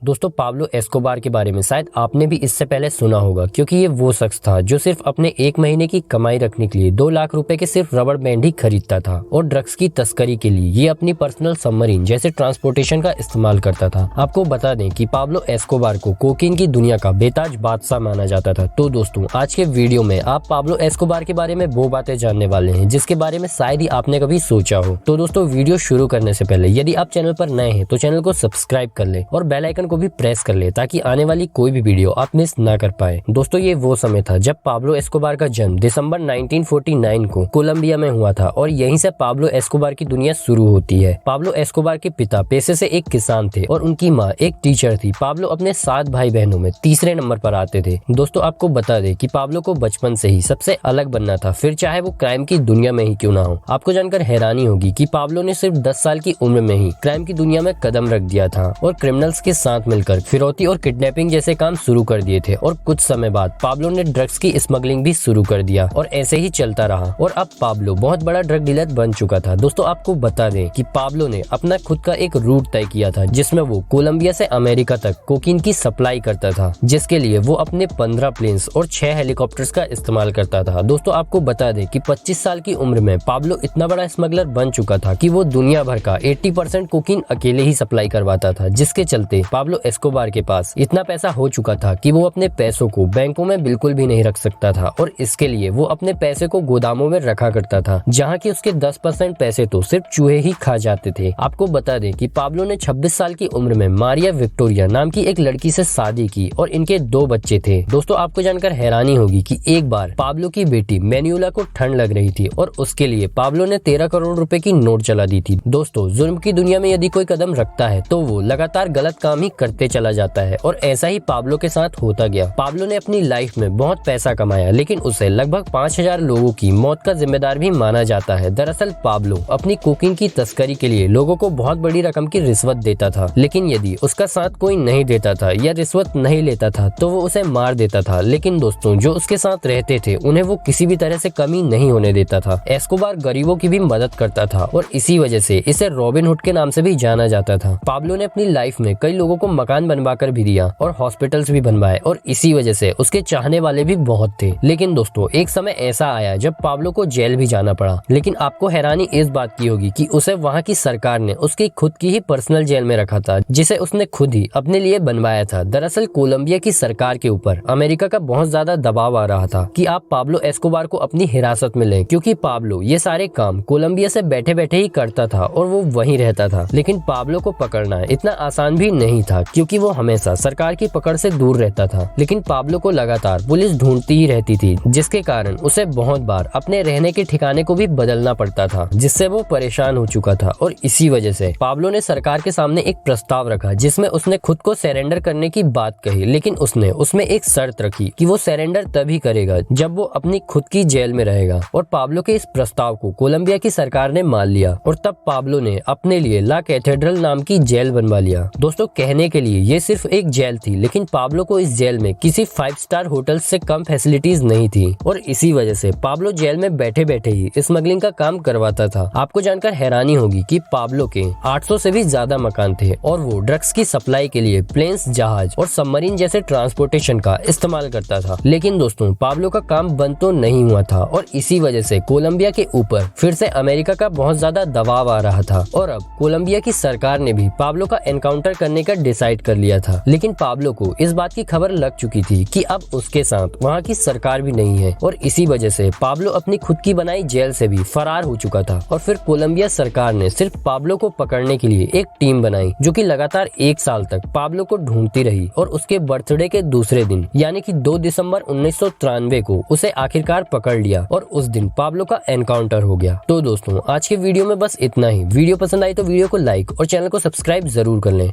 दोस्तों Pablo Escobar के बारे में शायद आपने भी इससे पहले सुना होगा, क्योंकि ये वो शख्स था जो सिर्फ अपने एक महीने की कमाई रखने के लिए 2 लाख रुपए के सिर्फ रबड़ बैंड ही खरीदता था और ड्रग्स की तस्करी के लिए ये अपनी पर्सनल सबमरीन जैसे ट्रांसपोर्टेशन का इस्तेमाल करता था। आपको बता दें कि पाब्लो एस्कोबार को कोकीन की दुनिया का बेताज बादशाह माना जाता था। तो दोस्तों आज के वीडियो में आप पाब्लो एस्कोबार के बारे में वो बातें जानने वाले हैं जिसके बारे में शायद ही आपने कभी सोचा हो। तो दोस्तों वीडियो शुरू करने से पहले यदि आप चैनल पर नए हैं तो चैनल को सब्सक्राइब कर ले और बेल आइकन को भी प्रेस कर ले ताकि आने वाली कोई भी वीडियो आप मिस ना कर पाए। दोस्तों ये वो समय था जब पाब्लो एस्कोबार का जन्म दिसंबर 1949 को कोलंबिया में हुआ था और यहीं से पाब्लो एस्कोबार की दुनिया शुरू होती है। पाब्लो एस्कोबार के पिता पेशे से एक किसान थे और उनकी माँ एक टीचर थी। पाब्लो अपने 7 भाई बहनों में तीसरे नंबर पर आते थे। दोस्तों आपको बता दें कि पाब्लो को बचपन से ही सबसे अलग बनना था, फिर चाहे वो क्राइम की दुनिया में ही क्यों ना हो। आपको जानकर हैरानी होगी कि पाब्लो ने सिर्फ 10 साल की उम्र में ही क्राइम की दुनिया में कदम रख दिया था और क्रिमिनल्स के साथ मिलकर फिरौती और किडनैपिंग जैसे काम शुरू कर दिए थे और कुछ समय बाद पाब्लो ने ड्रग्स की स्मगलिंग भी शुरू कर दिया और ऐसे ही चलता रहा और अब पाब्लो बहुत बड़ा ड्रग डीलर बन चुका था। दोस्तों आपको बता दें कि पाब्लो ने अपना खुद का एक रूट तय किया था जिसमें वो कोलंबिया से अमेरिका तक कोकीन की सप्लाई करता था, जिसके लिए वो अपने 15 प्लेन्स और 6 हेलीकॉप्टर्स का इस्तेमाल करता था। दोस्तों आपको बता दें कि 25 साल की उम्र में पाब्लो इतना बड़ा स्मगलर बन चुका था कि वो दुनिया भर का 80% कोकीन अकेले ही सप्लाई करवाता था, जिसके चलते पाब्लो एस्कोबार के पास इतना पैसा हो चुका था कि वो अपने पैसों को बैंकों में बिल्कुल भी नहीं रख सकता था और इसके लिए वो अपने पैसे को गोदामों में रखा करता था, जहाँ की उसके 10% पैसे तो सिर्फ चूहे ही खा जाते थे। आपको बता दें कि पाब्लो ने 26 साल की उम्र में मारिया विक्टोरिया नाम की एक लड़की से शादी की और इनके 2 बच्चे थे। दोस्तों आपको जानकर हैरानी होगी कि एक बार पाब्लो की बेटी मैन्युला को ठंड लग रही थी और उसके लिए पाब्लो ने 13 करोड़ रुपए की नोट चला दी थी। दोस्तों जुर्म की दुनिया में यदि कोई कदम रखता है तो वो लगातार गलत काम ही करते चला जाता है और ऐसा ही पाब्लो के साथ होता गया। पाब्लो ने अपनी लाइफ में बहुत पैसा कमाया, लेकिन उसे लगभग 5000 लोगों की मौत का जिम्मेदार भी माना जाता है। दरअसल पाब्लो अपनी कोकीन की तस्करी के लिए लोगों को बहुत बड़ी रकम की रिश्वत देता था, लेकिन यदि उसका साथ कोई नहीं देता था या रिश्वत नहीं लेता था तो वो उसे मार देता था। लेकिन दोस्तों जो उसके साथ रहते थे उन्हें वो किसी भी तरह से कमी नहीं होने देता था। एस्कोबार गरीबों की भी मदद करता था और इसी वजह से इसे रॉबिन हुड के नाम से भी जाना जाता था। पाब्लो ने अपनी लाइफ में कई लोगों को मकान बनवा कर भी दिया और हॉस्पिटल्स भी बनवाए और इसी वजह से उसके चाहने वाले भी बहुत थे। लेकिन दोस्तों एक समय ऐसा आया जब पाब्लो को जेल भी जाना पड़ा, लेकिन आपको हैरानी इस बात की होगी कि उसे वहाँ की सरकार ने उसकी खुद की ही पर्सनल जेल में रखा था, जिसे उसने खुद ही अपने लिए बनवाया था। दरअसल कोलंबिया की सरकार के ऊपर अमेरिका का बहुत ज्यादा दबाव आ रहा था कि आप पाब्लो एस्कोबार को अपनी हिरासत में लें, क्योंकि पाब्लो ये सारे काम कोलंबिया से बैठे बैठे ही करता था और वो वहीं रहता था। लेकिन पाब्लो को पकड़ना इतना आसान भी नहीं था, क्योंकि वो हमेशा सरकार की पकड़ से दूर रहता था। लेकिन पाब्लो को लगातार पुलिस ढूंढती ही रहती थी, जिसके कारण उसे बहुत बार अपने रहने के ठिकाने को भी बदलना पड़ता था, जिससे वो परेशान हो चुका था। और इसी वजह से पाब्लो ने सरकार के सामने एक प्रस्ताव रखा जिसमें उसने खुद को सरेंडर करने की बात कही, लेकिन उसने उसमें एक शर्त रखी कि वो सरेंडर तभी करेगा जब वो अपनी खुद की जेल में रहेगा। और पाब्लो के इस प्रस्ताव को कोलंबिया की सरकार ने मान लिया और तब पाब्लो ने अपने लिए ला कैथेड्रल नाम की जेल बनवा लिया। दोस्तों कहने के लिए ये सिर्फ एक जेल थी, लेकिन पाब्लो को इस जेल में किसी 5 स्टार होटल से कम फैसिलिटीज नहीं थी और इसी वजह से पाब्लो जेल में बैठे बैठे ही स्मगलिंग का काम करवाता था। आपको जानकर हैरानी होगी कि पाब्लो के 800 से भी ज्यादा मकान थे और वो ड्रग्स की सप्लाई के लिए प्लेन्स, जहाज और सबमरीन जैसे ट्रांसपोर्टेशन का इस्तेमाल करता था। लेकिन दोस्तों पाब्लो का काम बंद तो नहीं हुआ था और इसी वजह से कोलंबिया के ऊपर फिर से अमेरिका का बहुत ज्यादा दबाव आ रहा था और अब कोलंबिया की सरकार ने भी पाब्लो का एनकाउंटर करने का डिसाइड कर लिया था। लेकिन पाब्लो को इस बात की खबर लग चुकी थी कि अब उसके साथ वहाँ की सरकार भी नहीं है और इसी वजह से पाब्लो अपनी खुद की बनाई जेल से भी फरार हो चुका था। और फिर कोलंबिया सरकार ने सिर्फ पाब्लो को पकड़ने के लिए एक टीम बनाई जो कि लगातार 1 साल तक पाब्लो को ढूंढती रही और उसके बर्थडे के दूसरे दिन यानी कि 2 दिसंबर 1993 को उसे आखिरकार पकड़ लिया और उस दिन पाब्लो का एनकाउंटर हो गया। तो दोस्तों आज के वीडियो में बस इतना ही। वीडियो पसंद आई तो वीडियो को लाइक और चैनल को सब्सक्राइब जरूर कर लें।